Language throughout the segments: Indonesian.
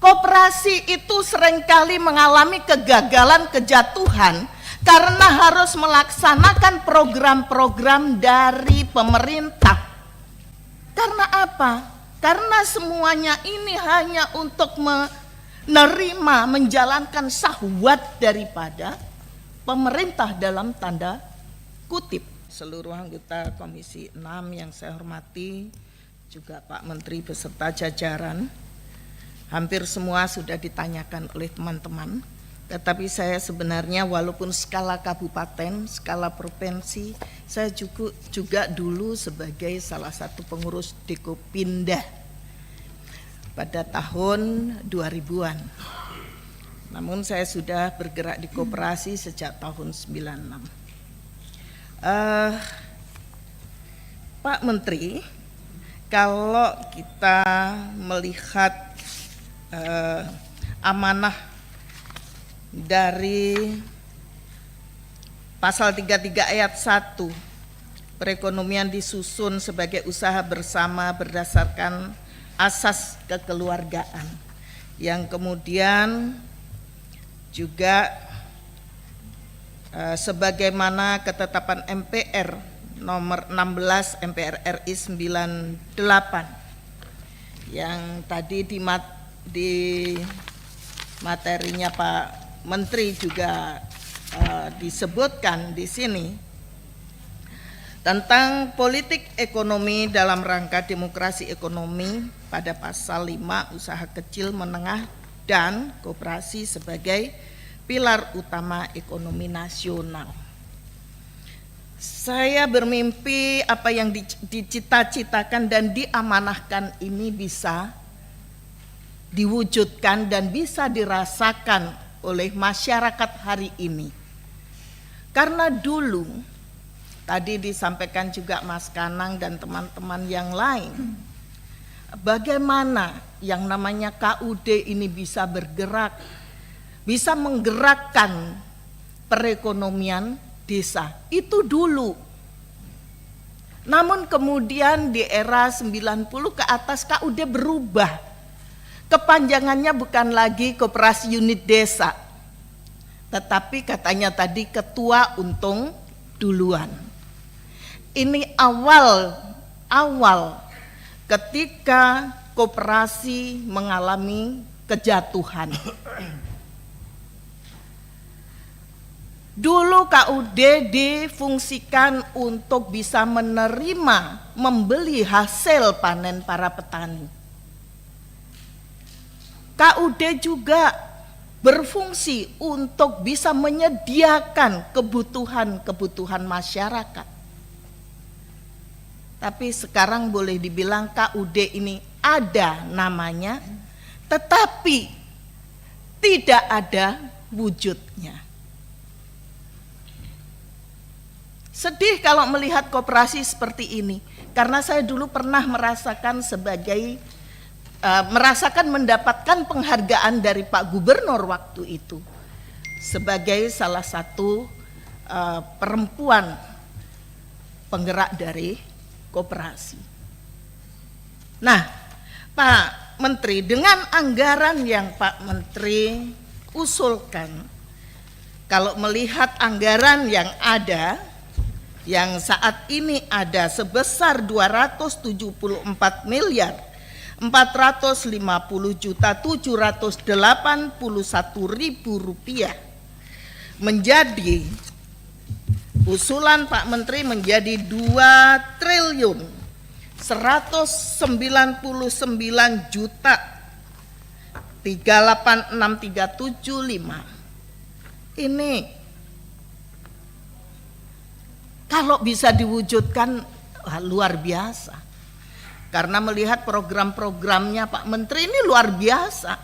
Koperasi itu seringkali mengalami kegagalan, kejatuhan karena harus melaksanakan program-program dari pemerintah. Karena apa? Karena semuanya ini hanya untuk menerima, menjalankan syahwat daripada pemerintah dalam tanda kutip. Seluruh anggota Komisi 6 yang saya hormati, juga Pak Menteri beserta jajaran, hampir semua sudah ditanyakan oleh teman-teman. Tetapi saya sebenarnya walaupun skala kabupaten, skala provinsi, saya juga dulu sebagai salah satu pengurus Dekopindah pada tahun 2000-an. Namun saya sudah bergerak di koperasi sejak tahun 96. Pak Menteri, kalau kita melihat amanah dari pasal 33 ayat 1, perekonomian disusun sebagai usaha bersama berdasarkan asas kekeluargaan, yang kemudian juga sebagaimana ketetapan MPR nomor 16 MPR RI 98 yang tadi di materinya Pak Menteri juga disebutkan di sini tentang politik ekonomi dalam rangka demokrasi ekonomi pada pasal 5 usaha kecil menengah dan koperasi sebagai pilar utama ekonomi nasional. Saya bermimpi apa yang dicita-citakan dan diamanahkan ini bisa diwujudkan dan bisa dirasakan oleh masyarakat hari ini. Karena dulu tadi disampaikan juga Mas Kanang dan teman-teman yang lain, bagaimana yang namanya KUD ini bisa bergerak, bisa menggerakkan perekonomian desa. Itu dulu. Namun kemudian di era 90 ke atas KUD berubah. Kepanjangannya bukan lagi koperasi unit desa, tetapi katanya tadi ketua untung duluan. Ini awal ketika koperasi mengalami kejatuhan. Dulu KUD difungsikan untuk bisa menerima, membeli hasil panen para petani. KUD juga berfungsi untuk bisa menyediakan kebutuhan masyarakat. Tapi sekarang boleh dibilang KUD ini ada namanya, tetapi tidak ada wujudnya. Sedih kalau melihat koperasi seperti ini, karena saya dulu pernah merasakan mendapatkan penghargaan dari Pak Gubernur waktu itu sebagai salah satu perempuan penggerak dari koperasi. Nah, Pak Menteri, dengan anggaran yang Pak Menteri usulkan, kalau melihat anggaran yang ada, yang saat ini ada sebesar 274 miliar 450.781.000 rupiah, menjadi usulan Pak Menteri menjadi 2.199.386.375. Ini kalau bisa diwujudkan luar biasa. Karena melihat program-programnya Pak Menteri ini luar biasa.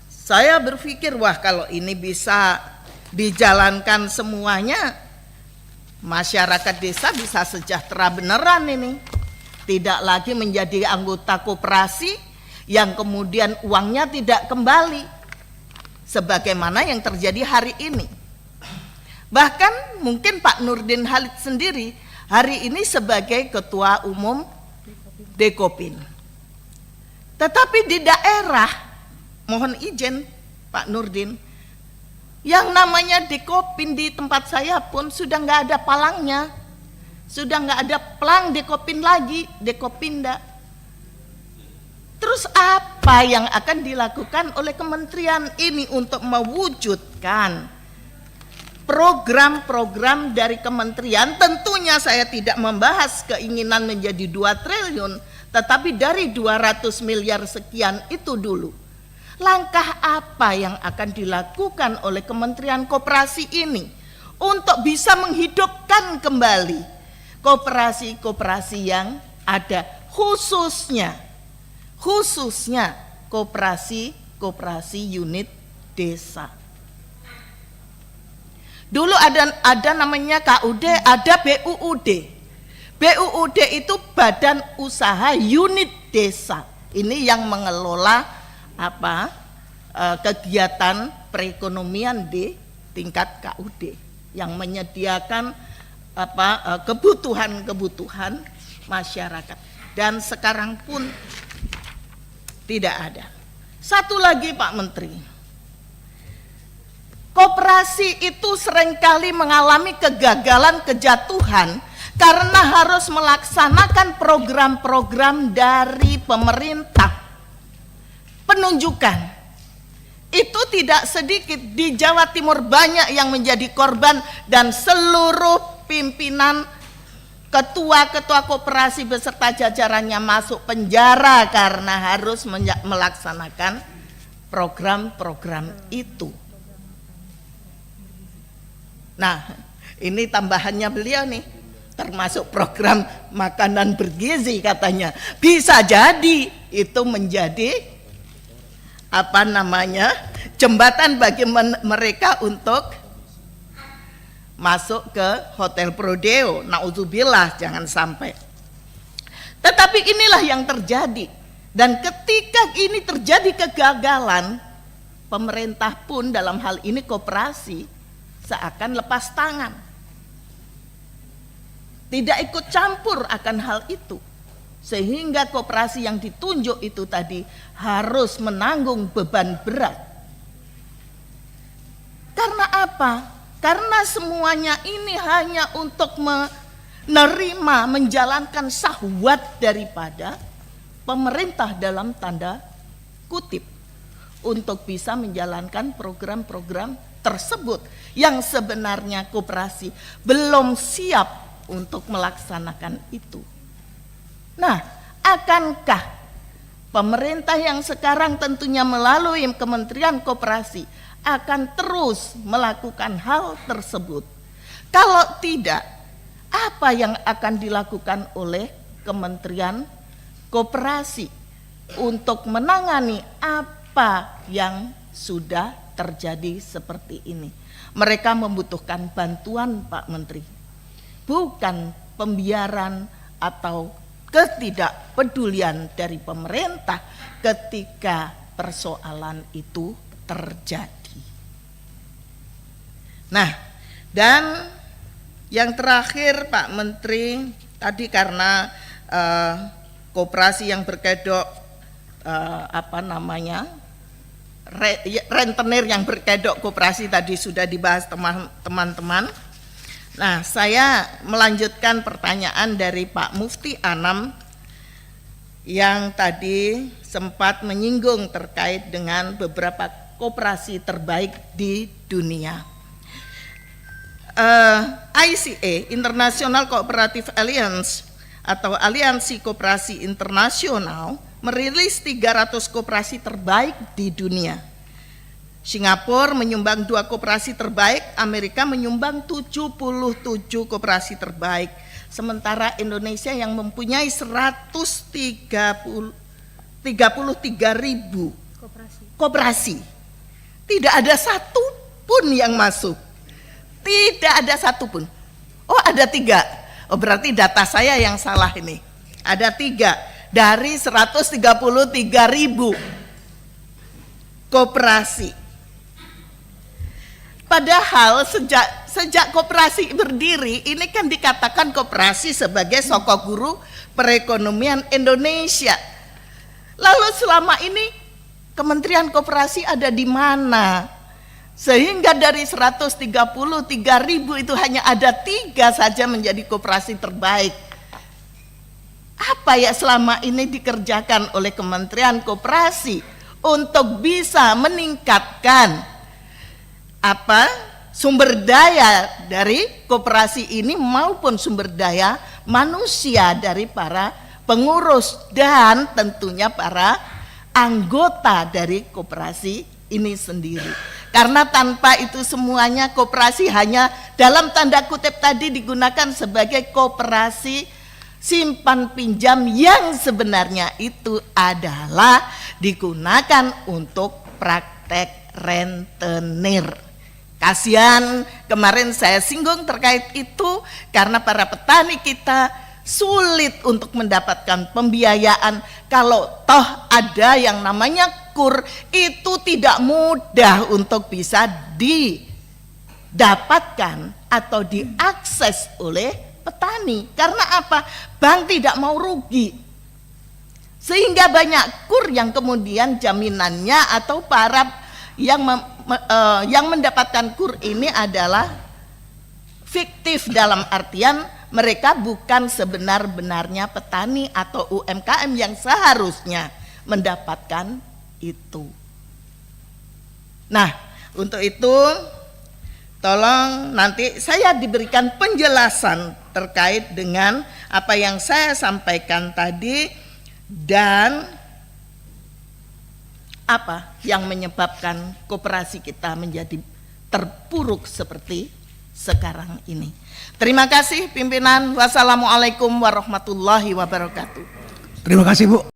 Saya berpikir, wah kalau ini bisa dijalankan semuanya, masyarakat desa bisa sejahtera beneran ini. Tidak lagi menjadi anggota koperasi yang kemudian uangnya tidak kembali. Sebagaimana yang terjadi hari ini. Bahkan mungkin Pak Nurdin Halid sendiri hari ini sebagai Ketua Umum Dekopin. Tetapi di daerah mohon izin Pak Nurdin, yang namanya Dekopin di tempat saya pun sudah nggak ada palangnya, sudah nggak ada pelang Dekopin lagi, Dekopinda. Terus apa yang akan dilakukan oleh kementerian ini untuk mewujudkan program-program dari kementerian? Tentunya saya tidak membahas keinginan menjadi 2 triliun, tetapi dari 200 miliar sekian itu dulu. Langkah apa yang akan dilakukan oleh Kementerian Koperasi ini untuk bisa menghidupkan kembali koperasi-koperasi yang ada, khususnya koperasi unit desa. Dulu ada namanya KUD, ada BUUD. BUUD itu Badan Usaha Unit Desa. Ini yang mengelola kegiatan perekonomian di tingkat KUD, yang menyediakan kebutuhan-kebutuhan masyarakat. Dan sekarang pun tidak ada. Satu lagi Pak Menteri, koperasi itu seringkali mengalami kegagalan, kejatuhan karena harus melaksanakan program-program dari pemerintah. Penunjukan itu tidak sedikit di Jawa Timur, banyak yang menjadi korban, dan seluruh pimpinan, ketua-ketua koperasi beserta jajarannya masuk penjara karena harus melaksanakan program-program itu. Nah, ini tambahannya beliau nih, termasuk program makanan bergizi katanya. Bisa jadi itu menjadi jembatan bagi mereka untuk masuk ke hotel Prodeo. Naudzubillah, jangan sampai. Tetapi inilah yang terjadi, dan ketika ini terjadi kegagalan, pemerintah pun dalam hal ini koperasi seakan lepas tangan, tidak ikut campur akan hal itu. Sehingga koperasi yang ditunjuk itu tadi harus menanggung beban berat. Karena apa? Karena semuanya ini hanya untuk menerima, menjalankan syahwat daripada pemerintah dalam tanda kutip, untuk bisa menjalankan program-program tersebut yang sebenarnya koperasi belum siap untuk melaksanakan itu. Nah, akankah pemerintah yang sekarang tentunya melalui Kementerian Koperasi akan terus melakukan hal tersebut? Kalau tidak, apa yang akan dilakukan oleh Kementerian Koperasi untuk menangani apa yang sudah terjadi seperti ini? Mereka membutuhkan bantuan Pak Menteri, bukan pembiaran atau ketidakpedulian dari pemerintah ketika persoalan itu terjadi. Nah, dan yang terakhir Pak Menteri, tadi karena koperasi yang berkedok rentenir yang berkedok koperasi tadi sudah dibahas teman-teman. Nah, saya melanjutkan pertanyaan dari Pak Mufti Anam yang tadi sempat menyinggung terkait dengan beberapa koperasi terbaik di dunia. ICA, International Cooperative Alliance atau Aliansi Koperasi Internasional, merilis 300 koperasi terbaik di dunia. Singapura menyumbang 2 koperasi terbaik, Amerika menyumbang 77 koperasi terbaik. Sementara Indonesia yang mempunyai 133.000 koperasi. Tidak ada satu pun yang masuk. Tidak ada satu pun. Oh, ada 3. Oh, berarti data saya yang salah ini. Ada 3 dari 133.000 koperasi. Padahal sejak koperasi berdiri, ini kan dikatakan koperasi sebagai sokok guru perekonomian Indonesia. Lalu selama ini Kementerian Koperasi ada di mana? Sehingga dari 133.000 itu hanya ada 3 saja menjadi koperasi terbaik. Apa ya selama ini dikerjakan oleh Kementerian Koperasi untuk bisa meningkatkan sumber daya dari koperasi ini maupun sumber daya manusia dari para pengurus dan tentunya para anggota dari koperasi ini sendiri. Karena tanpa itu semuanya koperasi hanya dalam tanda kutip tadi digunakan sebagai koperasi simpan pinjam yang sebenarnya itu adalah digunakan untuk praktek rentenir. Kasihan kemarin saya singgung terkait itu karena para petani kita sulit untuk mendapatkan pembiayaan. Kalau toh ada yang namanya KUR itu tidak mudah untuk bisa didapatkan atau diakses oleh petani. Karena apa? Bank tidak mau rugi. Sehingga banyak KUR yang kemudian jaminannya atau para yang mendapatkan KUR ini adalah fiktif dalam artian mereka bukan sebenar-benarnya petani atau UMKM yang seharusnya mendapatkan itu. Nah, untuk itu tolong nanti saya diberikan penjelasan terkait dengan apa yang saya sampaikan tadi dan apa yang menyebabkan koperasi kita menjadi terpuruk seperti sekarang ini. Terima kasih pimpinan. Wassalamualaikum warahmatullahi wabarakatuh. Terima kasih Bu.